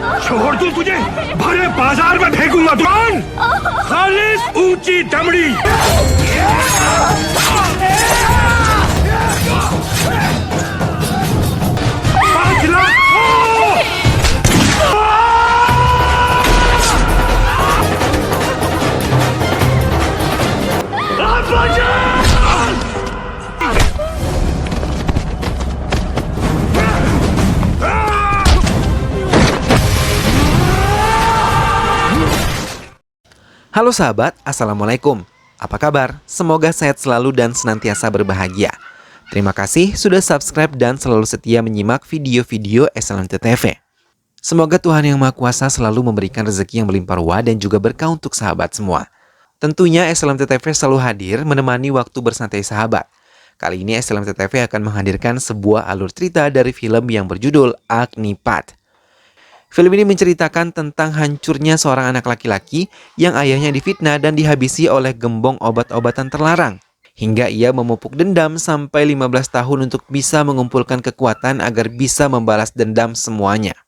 छोड़ दूं तुझे भरे बाजार में फेंकूंगा दुकान खालिस ऊंची दमड़ी पाँच lakh Halo sahabat, Assalamualaikum. Apa kabar? Semoga sehat selalu dan senantiasa berbahagia. Terima kasih sudah subscribe dan selalu setia menyimak video-video SLMT TV. Semoga Tuhan Yang Maha Kuasa selalu memberikan rezeki yang berlimpah ruah dan juga berkah untuk sahabat semua. Tentunya SLMT TV selalu hadir menemani waktu bersantai sahabat. Kali ini SLMT TV akan menghadirkan sebuah alur cerita dari film yang berjudul Agnipath. Film ini menceritakan tentang hancurnya seorang anak laki-laki yang ayahnya difitnah dan dihabisi oleh gembong obat-obatan terlarang. Hingga ia memupuk dendam sampai 15 tahun untuk bisa mengumpulkan kekuatan agar bisa membalas dendam semuanya.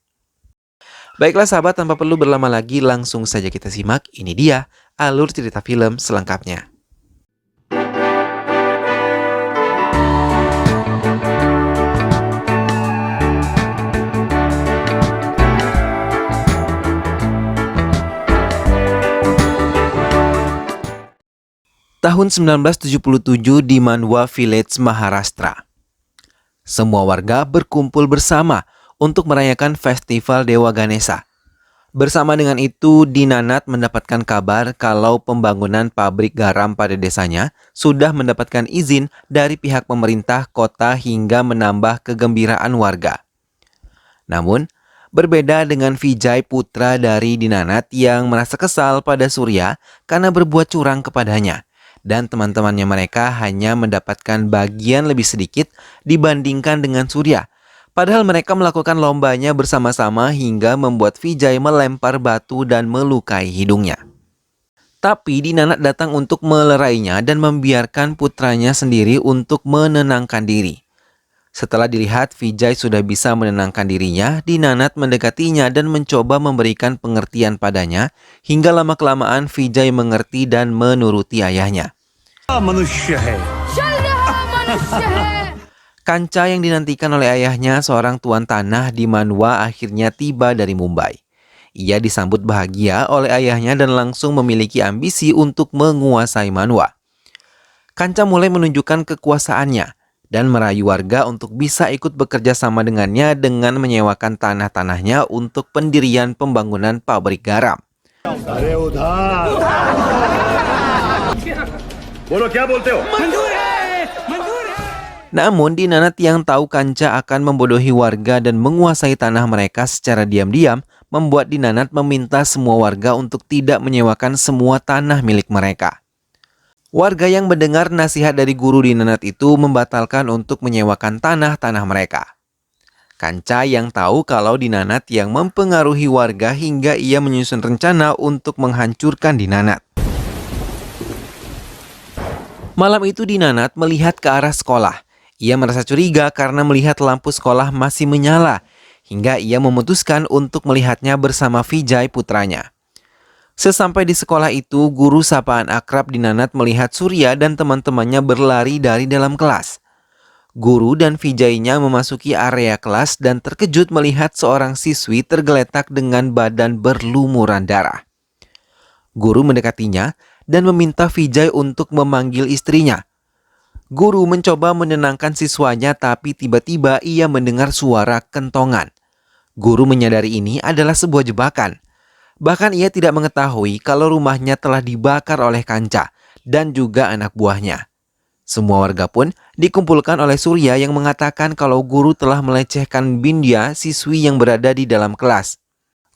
Baiklah sahabat, tanpa perlu berlama lagi langsung saja kita simak. Ini dia alur cerita film selengkapnya. Tahun 1977 di Manwa Village, Maharashtra. Semua warga berkumpul bersama untuk merayakan festival Dewa Ganesha. Bersama dengan itu, Dinanath mendapatkan kabar kalau pembangunan pabrik garam pada desanya sudah mendapatkan izin dari pihak pemerintah kota hingga menambah kegembiraan warga. Namun, berbeda dengan Vijay, putra dari Dinanath yang merasa kesal pada Surya karena berbuat curang kepadanya. Dan teman-temannya mereka hanya mendapatkan bagian lebih sedikit dibandingkan dengan Surya. Padahal mereka melakukan lombanya bersama-sama hingga membuat Vijay melempar batu dan melukai hidungnya. Tapi Dinanath datang untuk melerainya dan membiarkan putranya sendiri untuk menenangkan diri. Setelah dilihat Vijay sudah bisa menenangkan dirinya, Dinanath mendekatinya dan mencoba memberikan pengertian padanya, hingga lama-kelamaan Vijay mengerti dan menuruti ayahnya. Kanca yang dinantikan oleh ayahnya, seorang tuan tanah di Manwa, akhirnya tiba dari Mumbai. Ia disambut bahagia oleh ayahnya dan langsung memiliki ambisi untuk menguasai Manwa. Kanca mulai menunjukkan kekuasaannya dan merayu warga untuk bisa ikut bekerja sama dengannya dengan menyewakan tanah-tanahnya untuk pendirian pembangunan pabrik garam. Namun Dinanath yang tahu Kanca akan membodohi warga dan menguasai tanah mereka secara diam-diam, membuat Dinanath meminta semua warga untuk tidak menyewakan semua tanah milik mereka. Warga yang mendengar nasihat dari guru Dinanath itu membatalkan untuk menyewakan tanah-tanah mereka. Kanca yang tahu kalau Dinanath yang mempengaruhi warga hingga ia menyusun rencana untuk menghancurkan Dinanath. Malam itu Dinanath melihat ke arah sekolah. Ia merasa curiga karena melihat lampu sekolah masih menyala, hingga ia memutuskan untuk melihatnya bersama Vijay, putranya. Sesampai di sekolah itu, guru sapaan akrab Dinanath melihat Surya dan teman-temannya berlari dari dalam kelas. Guru dan Vijaynya memasuki area kelas dan terkejut melihat seorang siswi tergeletak dengan badan berlumuran darah. Guru mendekatinya dan meminta Vijay untuk memanggil istrinya. Guru mencoba menenangkan siswanya, tapi tiba-tiba ia mendengar suara kentongan. Guru menyadari ini adalah sebuah jebakan. Bahkan ia tidak mengetahui kalau rumahnya telah dibakar oleh Kanca dan juga anak buahnya. Semua warga pun dikumpulkan oleh Surya yang mengatakan kalau guru telah melecehkan Bindya, siswi yang berada di dalam kelas.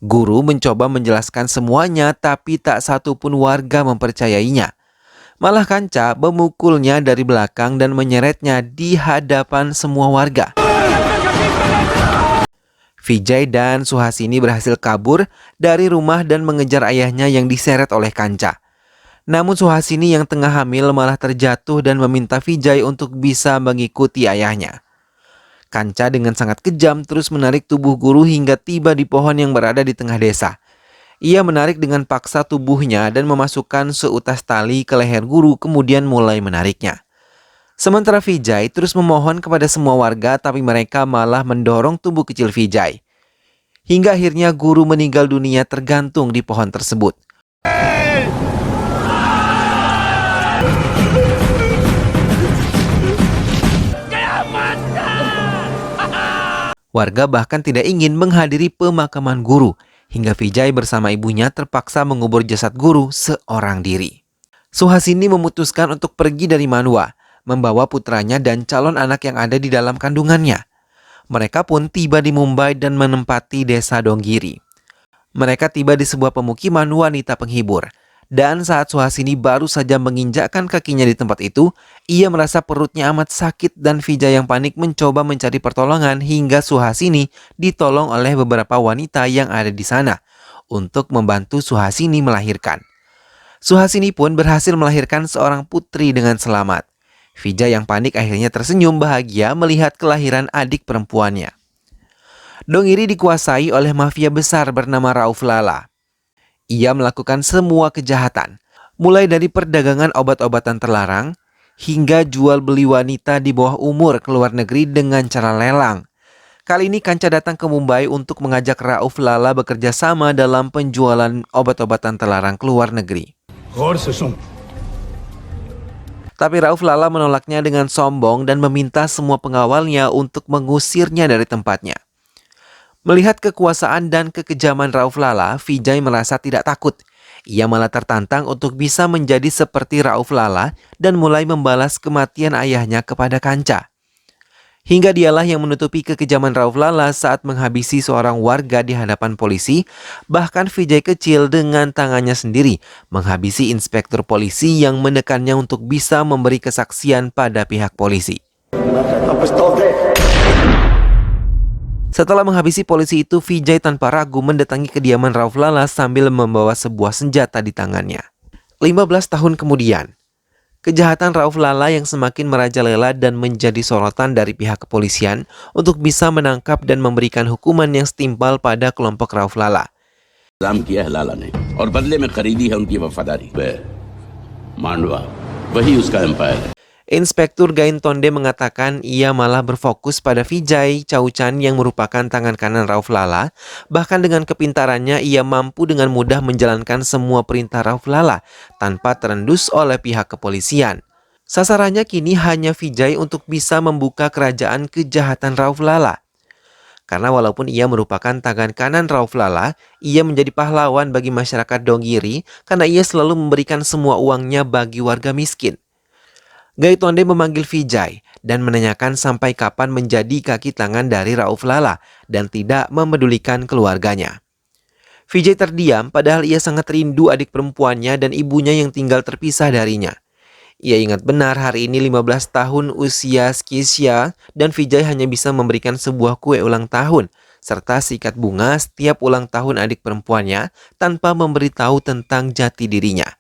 Guru mencoba menjelaskan semuanya, tapi tak satu pun warga mempercayainya. Malah Kanca memukulnya dari belakang dan menyeretnya di hadapan semua warga. Vijay dan Suhasini berhasil kabur dari rumah dan mengejar ayahnya yang diseret oleh Kanca. Namun Suhasini yang tengah hamil malah terjatuh dan meminta Vijay untuk bisa mengikuti ayahnya. Kanca dengan sangat kejam terus menarik tubuh guru hingga tiba di pohon yang berada di tengah desa. Ia menarik dengan paksa tubuhnya dan memasukkan seutas tali ke leher guru kemudian mulai menariknya. Sementara Vijay terus memohon kepada semua warga tapi mereka malah mendorong tubuh kecil Vijay. Hingga akhirnya guru meninggal dunia tergantung di pohon tersebut. Warga bahkan tidak ingin menghadiri pemakaman guru, hingga Vijay bersama ibunya terpaksa mengubur jasad guru seorang diri. Suhasini memutuskan untuk pergi dari Manua, membawa putranya dan calon anak yang ada di dalam kandungannya. Mereka pun tiba di Mumbai dan menempati desa Donggiri. Mereka tiba di sebuah pemukiman wanita penghibur. Dan saat Suhasini baru saja menginjakkan kakinya di tempat itu, ia merasa perutnya amat sakit dan Vijay yang panik mencoba mencari pertolongan hingga Suhasini ditolong oleh beberapa wanita yang ada di sana untuk membantu Suhasini melahirkan. Suhasini pun berhasil melahirkan seorang putri dengan selamat. Vijay yang panik akhirnya tersenyum bahagia melihat kelahiran adik perempuannya. Donggiri dikuasai oleh mafia besar bernama Rauf Lala. Ia melakukan semua kejahatan, mulai dari perdagangan obat-obatan terlarang, hingga jual beli wanita di bawah umur ke luar negeri dengan cara lelang. Kali ini Kanca datang ke Mumbai untuk mengajak Rauf Lala bekerja sama dalam penjualan obat-obatan terlarang ke luar negeri. Tapi Rauf Lala menolaknya dengan sombong dan meminta semua pengawalnya untuk mengusirnya dari tempatnya. Melihat kekuasaan dan kekejaman Rauf Lala, Vijay merasa tidak takut. Ia malah tertantang untuk bisa menjadi seperti Rauf Lala dan mulai membalas kematian ayahnya kepada Kanca. Hingga dialah yang menutupi kekejaman Rauf Lala saat menghabisi seorang warga di hadapan polisi. Bahkan Vijay kecil dengan tangannya sendiri menghabisi inspektur polisi yang menekannya untuk bisa memberi kesaksian pada pihak polisi. Setelah menghabisi polisi itu, Vijay tanpa ragu mendatangi kediaman Rauf Lala sambil membawa sebuah senjata di tangannya. 15 tahun kemudian, kejahatan Rauf Lala yang semakin merajalela dan menjadi sorotan dari pihak kepolisian untuk bisa menangkap dan memberikan hukuman yang setimpal pada kelompok Rauf Lala. Inspektur Gaintonde mengatakan ia malah berfokus pada Vijay Chauchan yang merupakan tangan kanan Rauf Lala. Bahkan dengan kepintarannya ia mampu dengan mudah menjalankan semua perintah Rauf Lala tanpa terendus oleh pihak kepolisian. Sasarannya kini hanya Vijay untuk bisa membuka kerajaan kejahatan Rauf Lala. Karena walaupun ia merupakan tangan kanan Rauf Lala, ia menjadi pahlawan bagi masyarakat Donggiri karena ia selalu memberikan semua uangnya bagi warga miskin. Gaitonde memanggil Vijay dan menanyakan sampai kapan menjadi kaki tangan dari Rauf Lala dan tidak memedulikan keluarganya. Vijay terdiam padahal ia sangat rindu adik perempuannya dan ibunya yang tinggal terpisah darinya. Ia ingat benar hari ini 15 tahun usia Skisha dan Vijay hanya bisa memberikan sebuah kue ulang tahun serta sikat bunga setiap ulang tahun adik perempuannya tanpa memberitahu tentang jati dirinya.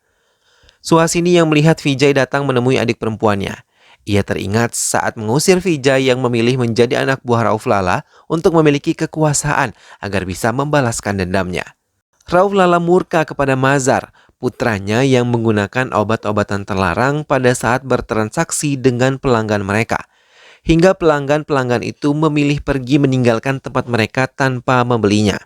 Suhasini yang melihat Vijay datang menemui adik perempuannya. Ia teringat saat mengusir Vijay yang memilih menjadi anak buah Rauf Lala untuk memiliki kekuasaan agar bisa membalaskan dendamnya. Rauf Lala murka kepada Mazar, putranya yang menggunakan obat-obatan terlarang pada saat bertransaksi dengan pelanggan mereka. Hingga pelanggan-pelanggan itu memilih pergi meninggalkan tempat mereka tanpa membelinya.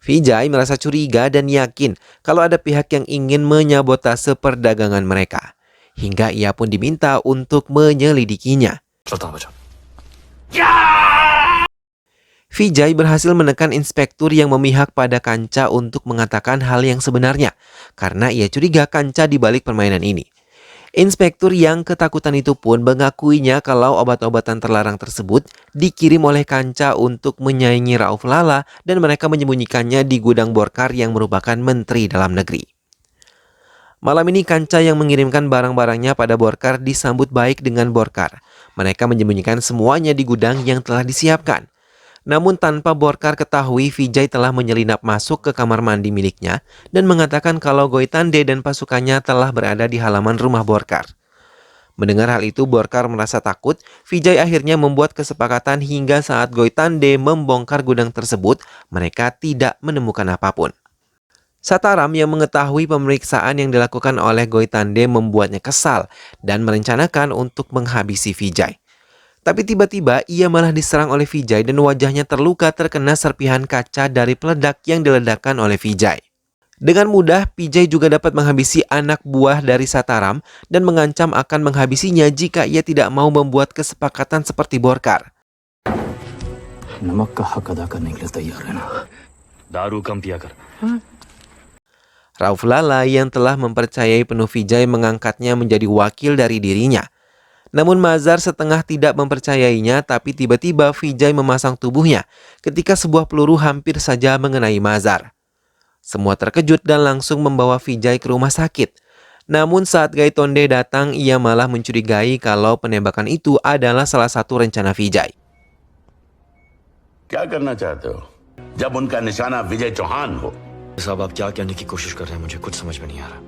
Vijay merasa curiga dan yakin kalau ada pihak yang ingin menyabotase perdagangan mereka. Hingga ia pun diminta untuk menyelidikinya. Vijay berhasil menekan inspektur yang memihak pada Kanca untuk mengatakan hal yang sebenarnya. Karena ia curiga Kanca di balik permainan ini. Inspektur yang ketakutan itu pun mengakuinya kalau obat-obatan terlarang tersebut dikirim oleh Kanca untuk menyaingi Rauf Lala dan mereka menyembunyikannya di gudang Borkar yang merupakan menteri dalam negeri. Malam ini Kanca yang mengirimkan barang-barangnya pada Borkar disambut baik dengan Borkar. Mereka menyembunyikan semuanya di gudang yang telah disiapkan. Namun tanpa Borkar ketahui, Vijay telah menyelinap masuk ke kamar mandi miliknya dan mengatakan kalau Gaitonde dan pasukannya telah berada di halaman rumah Borkar. Mendengar hal itu, Borkar merasa takut. Vijay akhirnya membuat kesepakatan hingga saat Goitande membongkar gudang tersebut, mereka tidak menemukan apapun. Sataram yang mengetahui pemeriksaan yang dilakukan oleh Goitande membuatnya kesal dan merencanakan untuk menghabisi Vijay. Tapi tiba-tiba ia malah diserang oleh Vijay dan wajahnya terluka terkena serpihan kaca dari peledak yang diledakkan oleh Vijay. Dengan mudah, Vijay juga dapat menghabisi anak buah dari Sataram dan mengancam akan menghabisinya jika ia tidak mau membuat kesepakatan seperti Borkar. नमक का हक अदा करने के लिए तैयार है ना? दारू कम पिया कर. Rauf Lala yang telah mempercayai penuh Vijay mengangkatnya menjadi wakil dari dirinya. Namun Mazhar setengah tidak mempercayainya, tapi tiba-tiba Vijay memasang tubuhnya ketika sebuah peluru hampir saja mengenai Mazhar. Semua terkejut dan langsung membawa Vijay ke rumah sakit. Namun saat Gaitonde datang, ia malah mencurigai kalau penembakan itu adalah salah satu rencana Vijay. क्या करना चाहते हो जब उनका निशाना विजय चौहान हो? साहब आप क्या कहने की कोशिश कर रहे हैं मुझे कुछ समझ में नहीं आ रहा.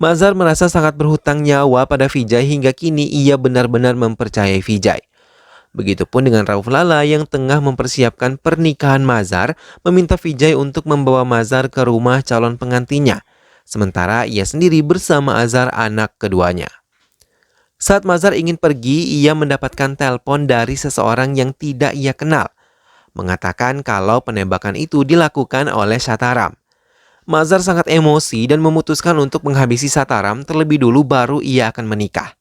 Mazhar merasa sangat berhutang nyawa pada Vijay hingga kini ia benar-benar mempercayai Vijay. Begitupun dengan Rauf Lala yang tengah mempersiapkan pernikahan Mazhar, meminta Vijay untuk membawa Mazhar ke rumah calon pengantinnya. Sementara ia sendiri bersama Azhar anak keduanya. Saat Mazhar ingin pergi, ia mendapatkan telepon dari seseorang yang tidak ia kenal, mengatakan kalau penembakan itu dilakukan oleh Sataram. Mazhar sangat emosi dan memutuskan untuk menghabisi Sataram terlebih dulu baru ia akan menikah.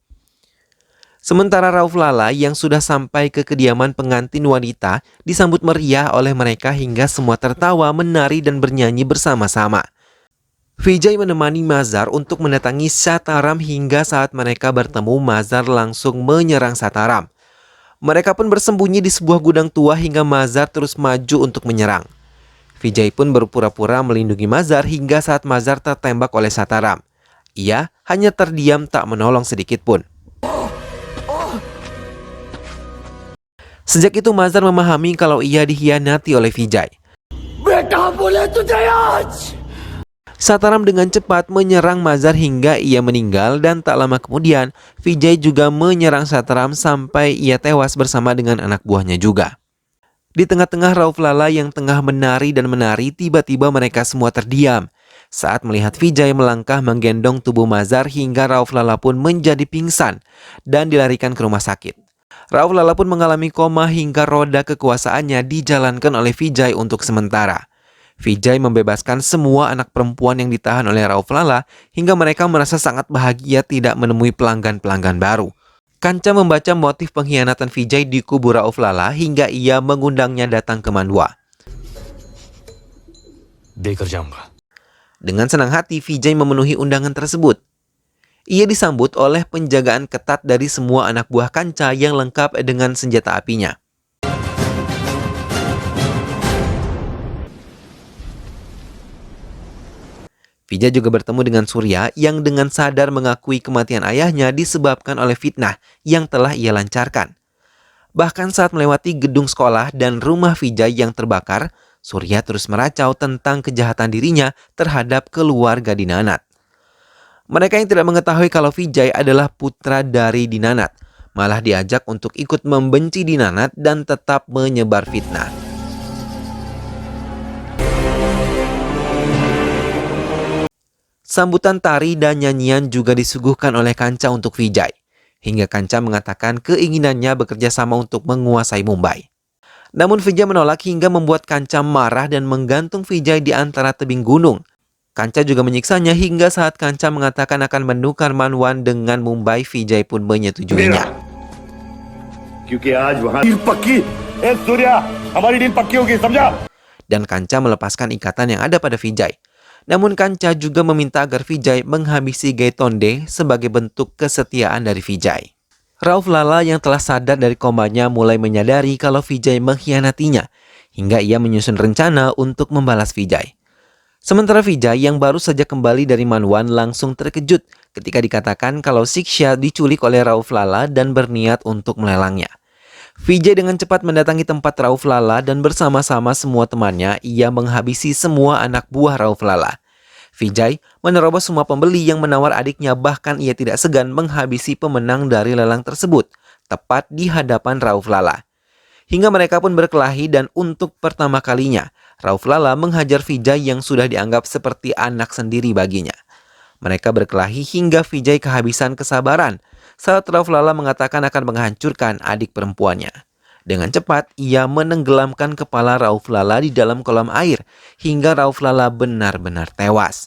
Sementara Rauf Lala yang sudah sampai ke kediaman pengantin wanita disambut meriah oleh mereka hingga semua tertawa, menari dan bernyanyi bersama-sama. Vijay menemani Mazhar untuk mendatangi Sataram hingga saat mereka bertemu, Mazhar langsung menyerang Sataram. Mereka pun bersembunyi di sebuah gudang tua hingga Mazhar terus maju untuk menyerang. Vijay pun berpura-pura melindungi Mazhar hingga saat Mazhar tertembak oleh Sataram. Ia hanya terdiam tak menolong sedikit pun. Sejak itu Mazhar memahami kalau ia dikhianati oleh Vijay. Sataram dengan cepat menyerang Mazhar hingga ia meninggal dan tak lama kemudian Vijay juga menyerang Sataram sampai ia tewas bersama dengan anak buahnya juga. Di tengah-tengah Rauf Lala yang tengah menari dan menari, tiba-tiba mereka semua terdiam saat melihat Vijay melangkah menggendong tubuh Mazhar hingga Rauf Lala pun menjadi pingsan dan dilarikan ke rumah sakit. Rauf Lala pun mengalami koma hingga roda kekuasaannya dijalankan oleh Vijay untuk sementara. Vijay membebaskan semua anak perempuan yang ditahan oleh Rauf Lala hingga mereka merasa sangat bahagia tidak menemui pelanggan-pelanggan baru. Kanca membaca motif pengkhianatan Vijay di kubu Rauf Lala hingga ia mengundangnya datang ke Mandwa. Dengan senang hati, Vijay memenuhi undangan tersebut. Ia disambut oleh penjagaan ketat dari semua anak buah Kanca yang lengkap dengan senjata apinya. Vijay juga bertemu dengan Surya yang dengan sadar mengakui kematian ayahnya disebabkan oleh fitnah yang telah ia lancarkan. Bahkan saat melewati gedung sekolah dan rumah Vijay yang terbakar, Surya terus meracau tentang kejahatan dirinya terhadap keluarga Dinanath. Mereka yang tidak mengetahui kalau Vijay adalah putra dari Dinanath malah diajak untuk ikut membenci Dinanath dan tetap menyebar fitnah. Sambutan tari dan nyanyian juga disuguhkan oleh Kanca untuk Vijay, hingga Kanca mengatakan keinginannya bekerja sama untuk menguasai Mumbai. Namun Vijay menolak hingga membuat Kanca marah dan menggantung Vijay di antara tebing gunung. Kanca juga menyiksanya hingga saat Kanca mengatakan akan menukar Manwan dengan Mumbai, Vijay pun menyetujuinya. Dan Kanca melepaskan ikatan yang ada pada Vijay. Namun Kanca juga meminta agar Vijay menghabisi Gaitonde sebagai bentuk kesetiaan dari Vijay. Rauf Lala yang telah sadar dari komanya mulai menyadari kalau Vijay mengkhianatinya, hingga ia menyusun rencana untuk membalas Vijay. Sementara Vijay yang baru saja kembali dari Manwan langsung terkejut ketika dikatakan kalau Siksha diculik oleh Rauf Lala dan berniat untuk melelangnya. Vijay dengan cepat mendatangi tempat Rauf Lala dan bersama-sama semua temannya ia menghabisi semua anak buah Rauf Lala. Vijay menerobos semua pembeli yang menawar adiknya, bahkan ia tidak segan menghabisi pemenang dari lelang tersebut, tepat di hadapan Rauf Lala. Hingga mereka pun berkelahi dan untuk pertama kalinya, Rauf Lala menghajar Vijay yang sudah dianggap seperti anak sendiri baginya. Mereka berkelahi hingga Vijay kehabisan kesabaran saat Rauf Lala mengatakan akan menghancurkan adik perempuannya. Dengan cepat, ia menenggelamkan kepala Rauf Lala di dalam kolam air hingga Rauf Lala benar-benar tewas.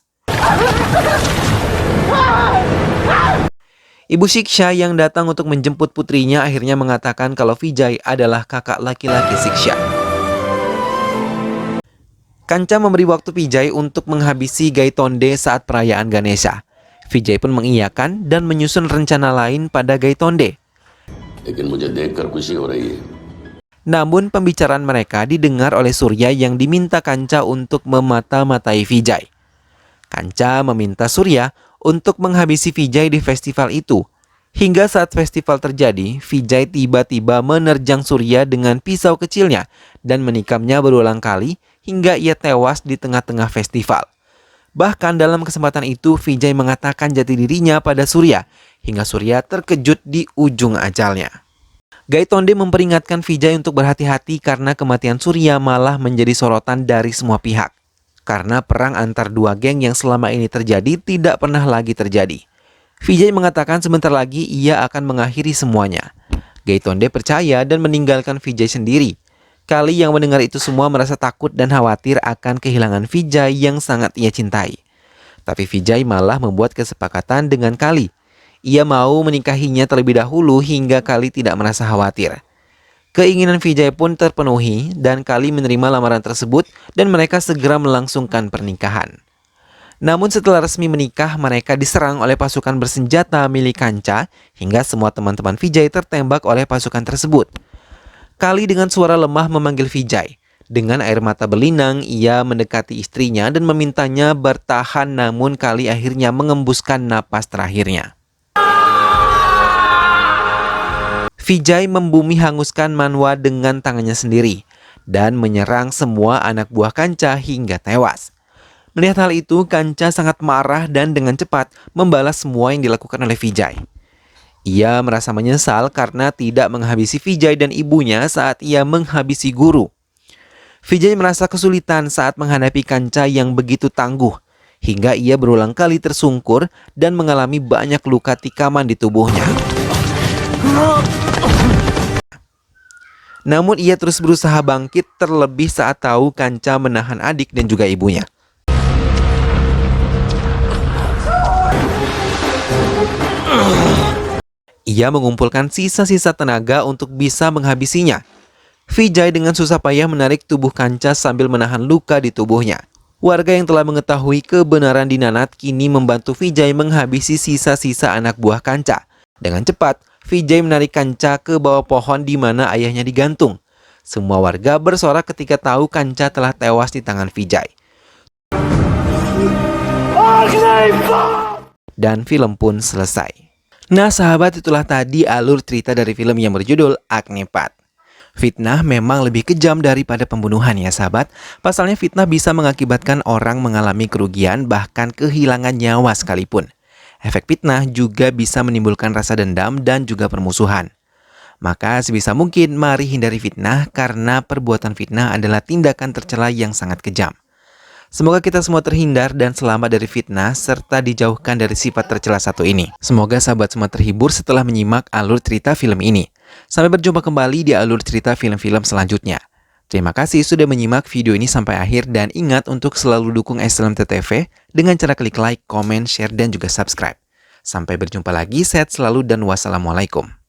Ibu Shiksha yang datang untuk menjemput putrinya akhirnya mengatakan kalau Vijay adalah kakak laki-laki Shiksha. Kancha memberi waktu Vijay untuk menghabisi Gaitonde saat perayaan Ganesha. Vijay pun mengiyakan dan menyusun rencana lain pada Gaitonde. लेकिन मुझे देखकर खुशी हो रही है. Namun pembicaraan mereka didengar oleh Surya yang diminta Kancha untuk memata-matai Vijay. Kancha meminta Surya untuk menghabisi Vijay di festival itu. Hingga saat festival terjadi, Vijay tiba-tiba menerjang Surya dengan pisau kecilnya dan menikamnya berulang kali hingga ia tewas di tengah-tengah festival. Bahkan dalam kesempatan itu, Vijay mengatakan jati dirinya pada Surya hingga Surya terkejut di ujung ajalnya. Gaitonde memperingatkan Vijay untuk berhati-hati karena kematian Surya malah menjadi sorotan dari semua pihak. Karena perang antar dua geng yang selama ini terjadi tidak pernah lagi terjadi. Vijay mengatakan sebentar lagi ia akan mengakhiri semuanya. Gaitonde percaya dan meninggalkan Vijay sendiri. Kali yang mendengar itu semua merasa takut dan khawatir akan kehilangan Vijay yang sangat ia cintai. Tapi Vijay malah membuat kesepakatan dengan Kali. Ia mau menikahinya terlebih dahulu hingga Kali tidak merasa khawatir. Keinginan Vijay pun terpenuhi dan Kali menerima lamaran tersebut dan mereka segera melangsungkan pernikahan. Namun setelah resmi menikah, mereka diserang oleh pasukan bersenjata milik Kancha hingga semua teman-teman Vijay tertembak oleh pasukan tersebut. Kali dengan suara lemah memanggil Vijay. Dengan air mata berlinang, ia mendekati istrinya dan memintanya bertahan, namun Kali akhirnya mengembuskan napas terakhirnya. Vijay membumi hanguskan Manwa dengan tangannya sendiri dan menyerang semua anak buah Kancha hingga tewas. Melihat hal itu, Kancha sangat marah dan dengan cepat membalas semua yang dilakukan oleh Vijay. Ia merasa menyesal karena tidak menghabisi Vijay dan ibunya saat ia menghabisi guru. Vijay merasa kesulitan saat menghadapi Kancha yang begitu tangguh, hingga ia berulang kali tersungkur dan mengalami banyak luka tikaman di tubuhnya. Namun ia terus berusaha bangkit, terlebih saat tahu Kancha menahan adik dan juga ibunya. Ia mengumpulkan sisa-sisa tenaga untuk bisa menghabisinya. Vijay dengan susah payah menarik tubuh Kancha sambil menahan luka di tubuhnya. Warga yang telah mengetahui kebenaran Dinanath kini membantu Vijay menghabisi sisa-sisa anak buah Kancha. Dengan cepat, Vijay menarik Kancha ke bawah pohon di mana ayahnya digantung. Semua warga bersorak ketika tahu Kancha telah tewas di tangan Vijay. Dan film pun selesai. Nah sahabat, itulah tadi alur cerita dari film yang berjudul Agnipath. Fitnah memang lebih kejam daripada pembunuhan ya sahabat. Pasalnya fitnah bisa mengakibatkan orang mengalami kerugian bahkan kehilangan nyawa sekalipun. Efek fitnah juga bisa menimbulkan rasa dendam dan juga permusuhan. Maka sebisa mungkin mari hindari fitnah karena perbuatan fitnah adalah tindakan tercela yang sangat kejam. Semoga kita semua terhindar dan selamat dari fitnah serta dijauhkan dari sifat tercela satu ini. Semoga sahabat semua terhibur setelah menyimak alur cerita film ini. Sampai berjumpa kembali di alur cerita film-film selanjutnya. Terima kasih sudah menyimak video ini sampai akhir dan ingat untuk selalu dukung SLMT TV dengan cara klik like, comment, share, dan juga subscribe. Sampai berjumpa lagi, sehat selalu dan wassalamualaikum.